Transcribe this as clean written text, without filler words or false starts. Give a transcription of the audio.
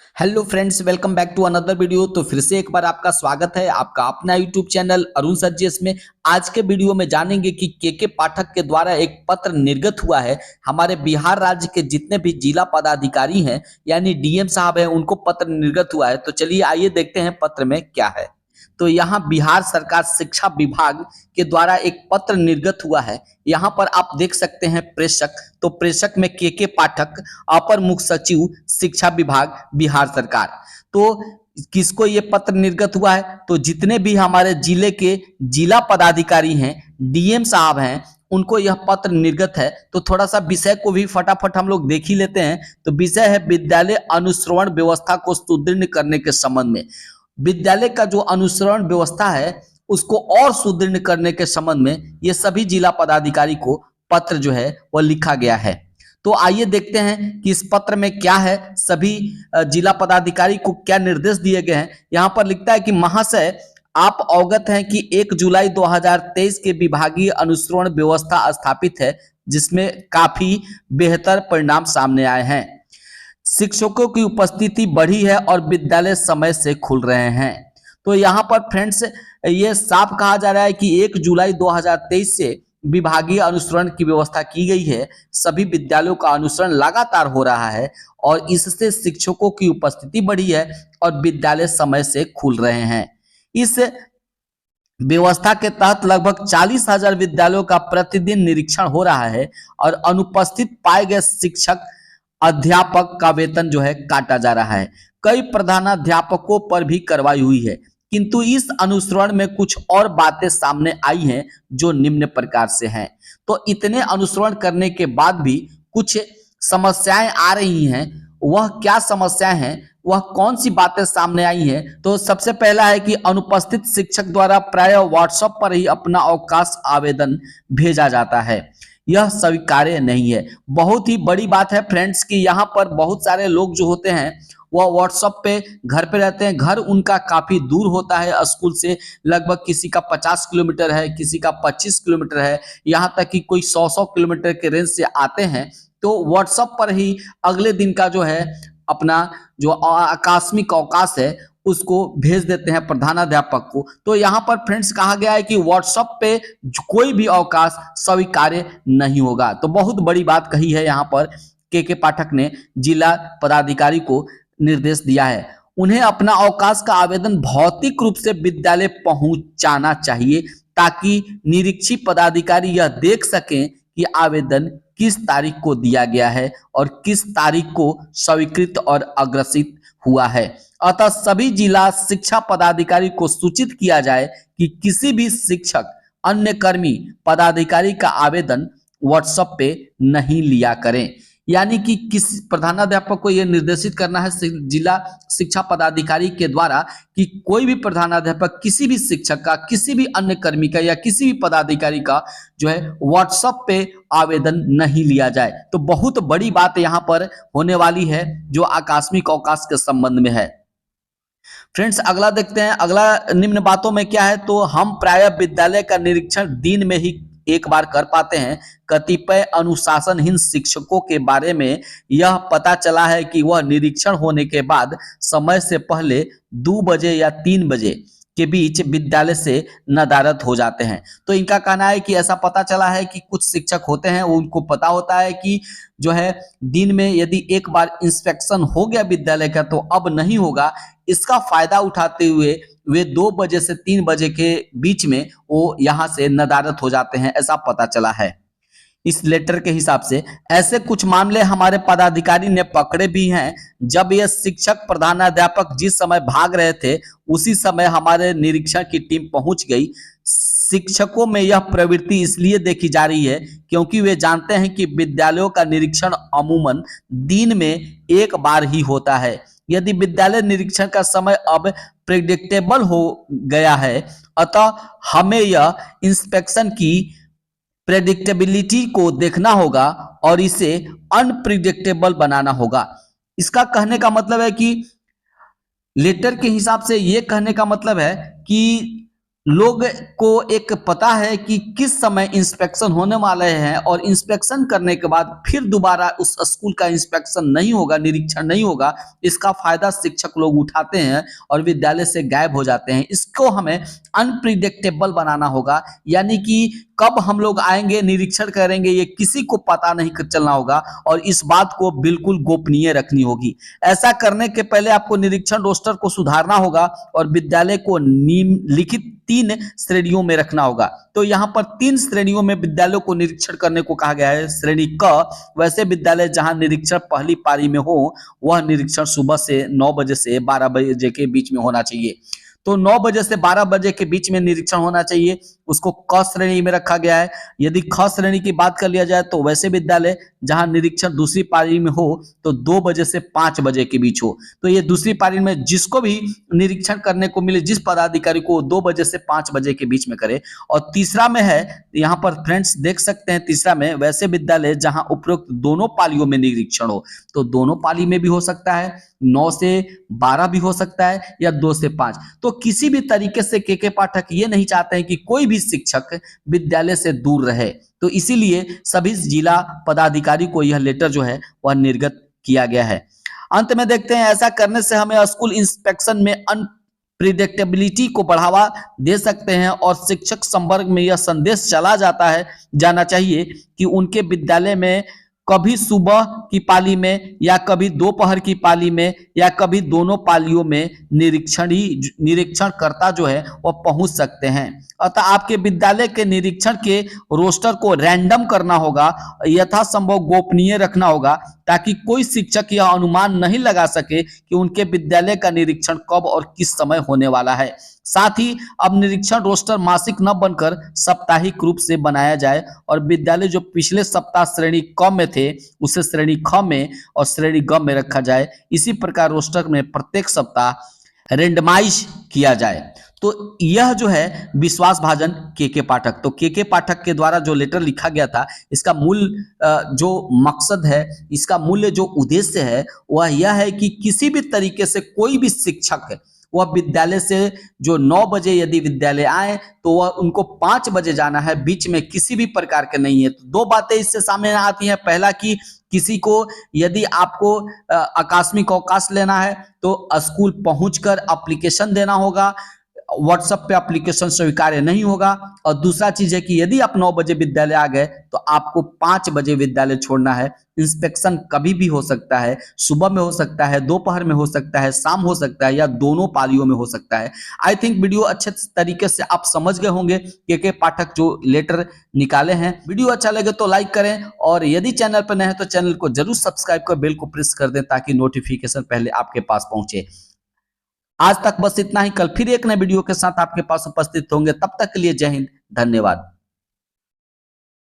Hello friends, welcome back to another video. तो फिर से एक बार आपका स्वागत है आपका अपना यूट्यूब चैनल अरुण सर में। आज के वीडियो में जानेंगे कि के पाठक के द्वारा एक पत्र निर्गत हुआ है। हमारे बिहार राज्य के जितने भी जिला पदाधिकारी हैं यानी डीएम साहब हैं, उनको पत्र निर्गत हुआ है। तो चलिए आइए देखते हैं पत्र में क्या है। तो यहाँ बिहार सरकार शिक्षा विभाग के द्वारा एक पत्र निर्गत हुआ है। यहाँ पर आप देख सकते हैं प्रेषक, तो प्रेषक में के पाठक, अपर मुख्य सचिव शिक्षा विभाग बिहार सरकार। तो किसको ये पत्र निर्गत हुआ है? तो जितने भी हमारे जिले के जिला पदाधिकारी हैं, डीएम साहब हैं, उनको यह पत्र निर्गत है। तो थोड़ा सा विषय को भी फटाफट हम लोग देख ही लेते हैं। तो विषय है विद्यालय अनुश्रवण व्यवस्था को सुदृढ़ करने के संबंध में। विद्यालय का जो अनुसरण व्यवस्था है उसको और सुदृढ़ करने के संबंध में ये सभी जिला पदाधिकारी को पत्र जो है वह लिखा गया है। तो आइए देखते हैं कि इस पत्र में क्या है, सभी जिला पदाधिकारी को क्या निर्देश दिए गए हैं। यहाँ पर लिखता है कि महाशय, आप अवगत हैं कि 1 जुलाई 2023 के विभागीय अनुसरण व्यवस्था स्थापित है, जिसमें काफी बेहतर परिणाम सामने आए हैं। शिक्षकों की उपस्थिति बढ़ी है और विद्यालय समय से खुल रहे हैं। तो यहाँ पर फ्रेंड्स ये साफ कहा जा रहा है कि 1 जुलाई 2023 से विभागीय अनुसरण की व्यवस्था की गई है। सभी विद्यालयों का अनुसरण लगातार हो रहा है और इससे शिक्षकों की उपस्थिति बढ़ी है और विद्यालय समय से खुल रहे हैं। इस व्यवस्था के तहत लगभग 40,000 विद्यालयों का प्रतिदिन निरीक्षण हो रहा है और अनुपस्थित पाए गए शिक्षक अध्यापक का वेतन जो है काटा जा रहा है। कई प्रधानाध्यापकों पर भी कार्रवाई हुई है, किंतु इस अनुसरण में कुछ और बातें सामने आई हैं जो निम्न प्रकार से हैं। तो इतने अनुसरण करने के बाद भी कुछ समस्याएं आ रही हैं। वह क्या समस्याएं हैं, वह कौन सी बातें सामने आई हैं? तो सबसे पहला है कि अनुपस्थित शिक्षक द्वारा प्राय व्हाट्सएप पर ही अपना अवकाश आवेदन भेजा जाता है। यह स्वीकार्य नहीं है। बहुत ही बड़ी बात है फ्रेंड्स कि यहाँ पर बहुत सारे लोग जो होते हैं वह व्हाट्सएप पे घर पे रहते हैं। घर उनका काफी दूर होता है स्कूल से, लगभग किसी का 50 किलोमीटर है, किसी का 25 किलोमीटर है, यहाँ तक कि कोई 100 किलोमीटर के रेंज से आते हैं। तो व्हाट्सएप पर ही अगले दिन का जो है अपना जो आकस्मिक अवकाश है उसको भेज देते हैं प्रधानाध्यापक को। तो यहाँ पर फ्रेंड्स कहा गया है कि व्हाट्सएप पे कोई भी अवकाश स्वीकार्य नहीं होगा। तो बहुत बड़ी बात कही है यहाँ पर के पाठक ने जिला पदाधिकारी को निर्देश दिया है। उन्हें अपना अवकाश का आवेदन भौतिक रूप से विद्यालय पहुंचाना चाहिए ताकि निरीक्षी पदाधिकारी यह देख सकें कि आवेदन किस तारीख को दिया गया है और किस तारीख को स्वीकृत और अग्रसित हुआ है। अतः सभी जिला शिक्षा पदाधिकारी को सूचित किया जाए कि किसी भी शिक्षक, अन्य कर्मी, पदाधिकारी का आवेदन व्हाट्सएप पे नहीं लिया करें। यानी कि किसी प्रधानाध्यापक को यह निर्देशित करना है जिला शिक्षा पदाधिकारी के द्वारा कि कोई भी प्रधानाध्यापक किसी भी शिक्षक का, किसी भी अन्य कर्मी का या किसी भी पदाधिकारी का जो है व्हाट्सएप पे आवेदन नहीं लिया जाए। तो बहुत बड़ी बात यहाँ पर होने वाली है जो आकस्मिक अवकाश के संबंध में है। फ्रेंड्स अगला देखते हैं, अगला निम्न बातों में क्या है। तो हम प्राय विद्यालय का निरीक्षण दिन में ही एक बार कर पाते हैं। कतिपय अनुशासनहीन शिक्षकों के बारे में यह पता चला है कि वह निरीक्षण होने के बाद समय से पहले 2 बजे या 3 बजे के बीच विद्यालय से नदारद हो जाते हैं। तो इनका कहना है कि ऐसा पता चला है कि कुछ शिक्षक होते हैं, उनको पता होता है कि जो है दिन में यदि एक बार इंस्पेक्शन हो गया विद्यालय का तो अब नहीं होगा। इसका फायदा उठाते हुए वे 2 बजे से 3 बजे के बीच में वो यहाँ से नदारद हो जाते हैं, ऐसा पता चला है इस लेटर के हिसाब से। ऐसे कुछ मामले हमारे पदाधिकारी ने पकड़े भी हैं। जब यह शिक्षक प्रधानाध्यापक जिस समय भाग रहे थे उसी समय हमारे निरीक्षण की टीम पहुंच गई। शिक्षकों में यह प्रवृत्ति इसलिए देखी जा रही है क्योंकि वे जानते हैं कि विद्यालयों का निरीक्षण अमूमन दिन में एक बार ही होता है। यदि विद्यालय निरीक्षण का समय अब प्रेडिक्टेबल हो गया है, अतः हमें यह इंस्पेक्शन की प्रेडिक्टेबिलिटी को देखना होगा और इसे अनप्रिडिक्टेबल बनाना होगा। इसका कहने का मतलब है कि लेटर के हिसाब से यह कहने का मतलब है कि लोग को एक पता है कि किस समय इंस्पेक्शन होने वाले हैं और इंस्पेक्शन करने के बाद फिर दोबारा उस स्कूल का इंस्पेक्शन नहीं होगा, निरीक्षण नहीं होगा। इसका फायदा शिक्षक लोग उठाते हैं और विद्यालय से गायब हो जाते हैं। इसको हमें अनप्रिडिक्टेबल बनाना होगा, यानी कि कब हम लोग आएंगे, निरीक्षण करेंगे, ये किसी को पता नहीं चलना होगा और इस बात को बिल्कुल गोपनीय रखनी होगी। ऐसा करने के पहले आपको निरीक्षण रोस्टर को सुधारना होगा और विद्यालय को निम्नलिखित 3 श्रेणियों में रखना होगा। तो यहाँ पर 3 श्रेणियों में विद्यालयों को निरीक्षण करने को कहा गया है। श्रेणी क, वैसे विद्यालय जहां निरीक्षण पहली पारी में हो, वह निरीक्षण सुबह से 9 बजे से 12 बजे के बीच में होना चाहिए। तो 9 बजे से 12 बजे के बीच में निरीक्षण होना चाहिए, उसको क श्रेणी में रखा गया है। यदि ख श्रेणी की बात कर लिया जाए तो वैसे विद्यालय जहां निरीक्षण दूसरी पारी में हो तो 2 बजे से 5 बजे के बीच हो। तो ये दूसरी पारी में जिसको भी निरीक्षण करने को मिले, जिस पदाधिकारी को, 2 बजे से 5 बजे के बीच में करे। और तीसरा में है, यहाँ पर फ्रेंड्स देख सकते हैं, तीसरा में वैसे विद्यालय जहां उपरोक्त दोनों पालियों में निरीक्षण हो। तो दोनों पाली में भी हो सकता है, 9 से 12 भी हो सकता है या 2 से 5। तो किसी भी तरीके से के पाठक ये नहीं चाहते हैं कि कोई भी शिक्षक विद्यालय से दूर रहे। तो इसीलिए सभी जिला पदाधिकारी को यह लेटर जो है वह निर्गत किया गया है। अंत में देखते हैं, ऐसा करने से हमें स्कूल इंस्पेक्शन में अनप्रिडिक्टेबिलिटी को बढ़ावा दे सकते हैं और शिक्षक संवर्ग में यह संदेश चला जाना चाहिए कि उनके विद्यालय में कभी सुबह की पाली में या कभी दोपहर की पाली में या कभी दोनों पालियों में निरीक्षणकर्ता जो है वह पहुंच सकते हैं। अतः आपके विद्यालय के निरीक्षण के रोस्टर को रैंडम करना होगा, यथासंभव गोपनीय रखना होगा, ताकि कोई शिक्षक यह अनुमान नहीं लगा सके कि उनके विद्यालय का निरीक्षण कब और किस समय होने वाला है। साथ ही अब निरीक्षण रोस्टर मासिक न बनकर साप्ताहिक रूप से बनाया जाए और विद्यालय जो पिछले सप्ताह श्रेणी क में थे उसे श्रेणी ख में और श्रेणी ग में रखा जाए। इसी प्रकार रोस्टर में प्रत्येक सप्ताह रेंडमाइज किया जाए। तो यह जो है विश्वास भाजन के पाठक, तो के पाठक के द्वारा जो लेटर लिखा गया था, इसका मूल जो मकसद है, इसका मूल्य जो उद्देश्य है वह यह है कि किसी भी तरीके से कोई भी शिक्षक वह विद्यालय से जो 9 बजे यदि विद्यालय आए तो वह उनको 5 बजे जाना है, बीच में किसी भी प्रकार के नहीं है। तो 2 बातें इससे सामने आती हैं। पहला कि किसी को यदि आपको आकस्मिक अवकाश लेना है तो स्कूल पहुंचकर एप्लीकेशन देना होगा, व्हाट्सएप पे एप्लीकेशन स्वीकार्य नहीं होगा। और दूसरा चीज है कि यदि आप 9 बजे विद्यालय आ गए तो आपको 5 बजे विद्यालय छोड़ना है। इंस्पेक्शन कभी भी हो सकता है, सुबह में हो सकता है, दोपहर में हो सकता है, शाम हो सकता है या दोनों पालियों में हो सकता है। आई थिंक वीडियो अच्छे तरीके से आप समझ गए होंगे के पाठक जो लेटर निकाले हैं। वीडियो अच्छा लगे तो लाइक करें और यदि चैनल पर नए हैं तो चैनल को जरूर सब्सक्राइब कर बेल को प्रेस कर दें ताकि नोटिफिकेशन पहले आपके पास पहुंचे। आज तक बस इतना ही। कल फिर एक नए वीडियो के साथ आपके पास उपस्थित होंगे। तब तक के लिए जय हिंद, धन्यवाद।